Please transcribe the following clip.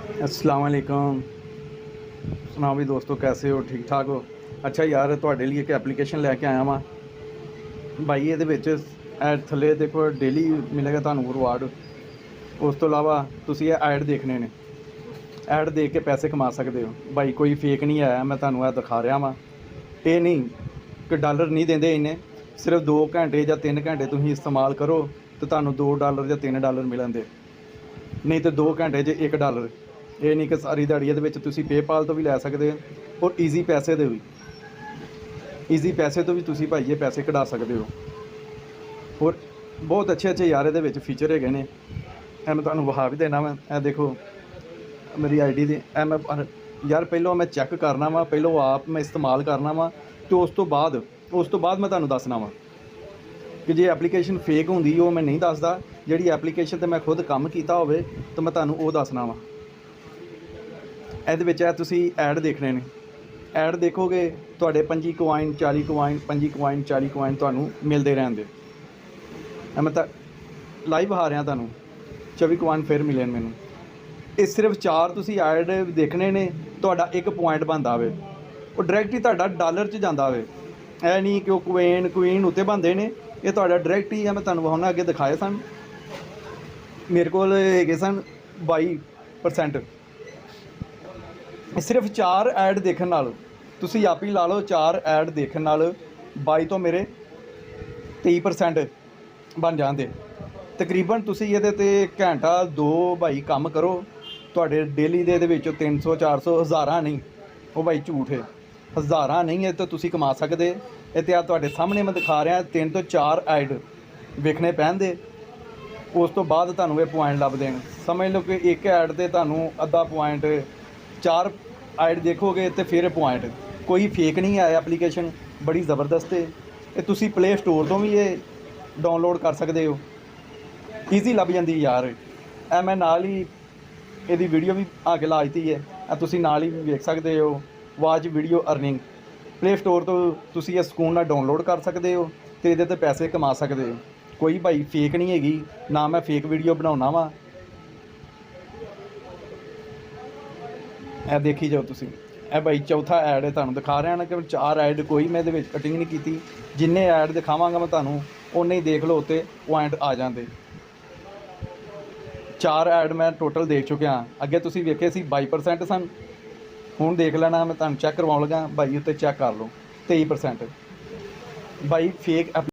अस्सलाम वालेकुम। सुनाओ भी दोस्तों, कैसे हो? ठीक ठाक हो? अच्छा यार, ਤੁਹਾਡੇ ਲਈ ਇੱਕ ਐਪਲੀਕੇਸ਼ਨ ਲੈ ਕੇ ਆਇਆ ਵਾਂ ਭਾਈ। ਇਹਦੇ ਵਿੱਚ ਥੱਲੇ ਦੇਖੋ, ਡੇਲੀ ਮਿਲੇਗਾ ਤੁਹਾਨੂੰ ਰਿਵਾਰਡ। ਉਸ ਤੋਂ ਇਲਾਵਾ ਤੁਸੀਂ ਇਹ ਐਡ ਦੇਖਣੇ ਨੇ। ਐਡ ਦੇਖ ਕੇ ਪੈਸੇ ਕਮਾ ਸਕਦੇ ਹੋ ਭਾਈ। ਕੋਈ ਫੇਕ ਨਹੀਂ ਆਇਆ, ਮੈਂ ਤੁਹਾਨੂੰ ਇਹ ਦਿਖਾ ਰਿਹਾ ਵਾਂ। ਇਹ ਨਹੀਂ ਕਿ ਡਾਲਰ ਨਹੀਂ ਦਿੰਦੇ ਇੰਨੇ, ਸਿਰਫ 2 ਘੰਟੇ ਜਾਂ 3 ਘੰਟੇ ਤੁਸੀਂ ਇਸਤੇਮਾਲ ਕਰੋ ਤਾਂ ਤੁਹਾਨੂੰ $2 ਜਾਂ $3 ਮਿਲਣਗੇ। ਨਹੀਂ ਤਾਂ 2 ਘੰਟੇ 'ਚ $1। ਇਹ ਨਹੀਂ ਕਿ ਸਾਰੀ ਦਿਹਾੜੀ। ਇਹਦੇ ਵਿੱਚ ਤੁਸੀਂ ਪੇਪਾਲ ਤੋਂ ਵੀ ਲੈ ਸਕਦੇ ਹੋ ਔਰ ਈਜ਼ੀ ਪੈਸੇ ਦੇ ਵੀ। ਈਜ਼ੀ ਪੈਸੇ ਤੋਂ ਵੀ ਤੁਸੀਂ ਭਾਈ ਇਹ ਪੈਸੇ ਕਢਾ ਸਕਦੇ ਹੋ। ਹੋਰ ਬਹੁਤ ਅੱਛੇ ਯਾਰ ਇਹਦੇ ਵਿੱਚ ਫੀਚਰ ਹੈਗੇ ਨੇ। ਇਹ ਮੈਂ ਤੁਹਾਨੂੰ ਵਿਖਾ ਵੀ ਦੇਣਾ ਵਾ। ਇਹ ਦੇਖੋ ਮੇਰੀ ਆਈਡੀ ਦੇ ਇਹ ਮੈਂ ਯਾਰ ਪਹਿਲਾਂ ਮੈਂ ਚੈੱਕ ਕਰਨਾ ਵਾ, ਪਹਿਲਾਂ ਆਪ ਮੈਂ ਇਸਤੇਮਾਲ ਕਰਨਾ ਵਾ ਅਤੇ ਉਸ ਤੋਂ ਬਾਅਦ ਮੈਂ ਤੁਹਾਨੂੰ ਦੱਸਣਾ ਵਾ ਕਿ ਜੇ ਐਪਲੀਕੇਸ਼ਨ ਫੇਕ ਹੁੰਦੀ ਉਹ ਮੈਂ ਨਹੀਂ ਦੱਸਦਾ। ਜਿਹੜੀ ਐਪਲੀਕੇਸ਼ਨ 'ਤੇ ਮੈਂ ਖੁਦ ਕੰਮ ਕੀਤਾ ਹੋਵੇ ਤਾਂ ਮੈਂ ਤੁਹਾਨੂੰ ਉਹ ਦੱਸਣਾ ਵਾ। ਇਹਦੇ ਵਿੱਚ ਇਹ ਤੁਸੀਂ ਐਡ ਦੇਖਣੇ ਨੇ। ਐਡ ਦੇਖੋਗੇ ਤੁਹਾਡੇ 25 ਕੁਆਇਨ 40 ਕੁਆਇਨ 25 ਕੁਆਇਨ 40 ਕੁਆਇਨ ਤੁਹਾਨੂੰ ਮਿਲਦੇ ਰਹਿੰਦੇ। ਮੈਂ ਤਾਂ ਲਾਈਵ ਆ ਰਿਹਾ ਤੁਹਾਨੂੰ 24 ਕੁਆਇਨ ਫਿਰ ਮਿਲੇ ਮੈਨੂੰ। ਇਹ ਸਿਰਫ 4 ਤੁਸੀਂ ਐਡ ਦੇਖਣੇ ਨੇ। ਤੁਹਾਡਾ 1 ਪੁਆਇੰਟ ਬਣਦਾ ਹੋਵੇ, ਉਹ ਡਾਇਰੈਕਟ ਹੀ ਤੁਹਾਡਾ ਡਾਲਰ 'ਚ ਜਾਂਦਾ ਹੋਵੇ। ਇਹ ਨਹੀਂ ਕਿ ਉਹ ਕੁਈਨ ਉੱਤੇ ਬਣਦੇ ਨੇ। ਇਹ ਤੁਹਾਡਾ ਡਾਇਰੈਕਟ ਹੀ ਆ। ਮੈਂ ਤੁਹਾਨੂੰ ਹੁਣ ਅੱਗੇ ਦਿਖਾਏ ਸਨ, ਮੇਰੇ ਕੋਲ ਹੈਗੇ ਸਨ 22%। ਸਿਰਫ 4 ਐਡ ਦੇਖਣ ਨਾਲ ਤੁਸੀਂ ਆਪ ਹੀ ਲਾ ਲਓ। 4 ਐਡ ਦੇਖਣ ਨਾਲ 22 ਤੋਂ ਮੇਰੇ 23% ਬਣ ਜਾਂਦੇ ਤਕਰੀਬਨ। ਤੁਸੀਂ ਇਹਦੇ 'ਤੇ ਘੰਟਾ 2 ਭਾਈ ਕੰਮ ਕਰੋ, ਤੁਹਾਡੇ ਡੇਲੀ ਦੇ ਇਹਦੇ ਵਿੱਚੋਂ 300 400 ਹਜ਼ਾਰਾਂ ਨਹੀਂ, ਉਹ ਭਾਈ ਝੂਠ ਹੈ, ਹਜ਼ਾਰਾਂ ਨਹੀਂ, ਇਹ ਤਾਂ ਤੁਸੀਂ ਕਮਾ ਸਕਦੇ। ਇਹ ਤਾਂ ਤੁਹਾਡੇ ਸਾਹਮਣੇ ਮੈਂ ਦਿਖਾ ਰਿਹਾ। 3 ਤੋਂ 4 ਐਡ ਵੇਖਣੇ ਪੈਣਦੇ, ਉਸ ਤੋਂ ਬਾਅਦ ਤੁਹਾਨੂੰ ਇਹ ਪੁਆਇੰਟ ਲੱਭ ਦੇਣ। ਸਮਝ ਲਓ ਕਿ 1 ਐਡ 'ਤੇ ਤੁਹਾਨੂੰ ਅੱਧਾ ਪੁਆਇੰਟ, 4 ਐਡ ਦੇਖੋਗੇ ਅਤੇ ਫਿਰ ਪੁਆਇੰਟ। ਕੋਈ ਫੇਕ ਨਹੀਂ ਹੈ। ਐਪਲੀਕੇਸ਼ਨ ਬੜੀ ਜ਼ਬਰਦਸਤ ਹੈ। ਇਹ ਤੁਸੀਂ ਪਲੇ ਸਟੋਰ ਤੋਂ ਵੀ ਇਹ ਡਾਊਨਲੋਡ ਕਰ ਸਕਦੇ ਹੋ। ਈਜ਼ੀ ਲੱਭ ਜਾਂਦੀ ਯਾਰ। ਇਹ ਮੈਂ ਨਾਲ ਹੀ ਇਹਦੀ ਵੀਡੀਓ ਵੀ ਆ ਕੇ ਲਾ ਦਿੱਤੀ ਹੈ। ਇਹ ਤੁਸੀਂ ਨਾਲ ਹੀ ਵੇਖ ਸਕਦੇ ਹੋ। Watch video earning play store ਤੋਂ ਤੁਸੀਂ ਇਹ ਸਕੂਨ ਨਾਲ ਡਾਊਨਲੋਡ ਕਰ ਸਕਦੇ ਹੋ ਅਤੇ ਇਹਦੇ 'ਤੇ ਪੈਸੇ ਕਮਾ ਸਕਦੇ ਹੋ। ਕੋਈ ਭਾਈ ਫੇਕ ਨਹੀਂ ਹੈਗੀ, ਨਾ ਮੈਂ ਫੇਕ ਵੀਡੀਓ ਬਣਾਉਣਾ ਵਾ। ਇਹ ਦੇਖੀ ਜਾਓ ਤੁਸੀਂ। ਇਹ ਭਾਈ ਚੌਥਾ ਐਡ ਹੈ, ਤੁਹਾਨੂੰ ਦਿਖਾ ਰਿਹਾ ਨਾ ਕਿ 4 ਐਡ ਕੋਈ ਮੈਂ ਇਹਦੇ ਵਿੱਚ ਕਟਿੰਗ ਨਹੀਂ ਕੀਤੀ। ਜਿੰਨੇ ਐਡ ਦਿਖਾਵਾਂਗਾ ਮੈਂ ਤੁਹਾਨੂੰ ਉਨੇ ਹੀ ਦੇਖ ਲਓ, ਉੱਤੇ ਪੁਆਇੰਟ ਆ ਜਾਂਦੇ। 4 ਐਡ ਮੈਂ ਟੋਟਲ ਦੇਖ ਚੁੱਕਿਆ। ਅੱਗੇ ਤੁਸੀਂ ਵੇਖੇ ਸੀ 22% ਸਨ, ਹੁਣ ਦੇਖ ਲੈਣਾ। ਮੈਂ ਤੁਹਾਨੂੰ ਚੈੱਕ ਕਰਵਾਉਣ ਲੱਗਾ ਭਾਈ, ਉੱਤੇ ਚੈੱਕ ਕਰ ਲਓ 23%। ਭਾਈ ਫੇਕ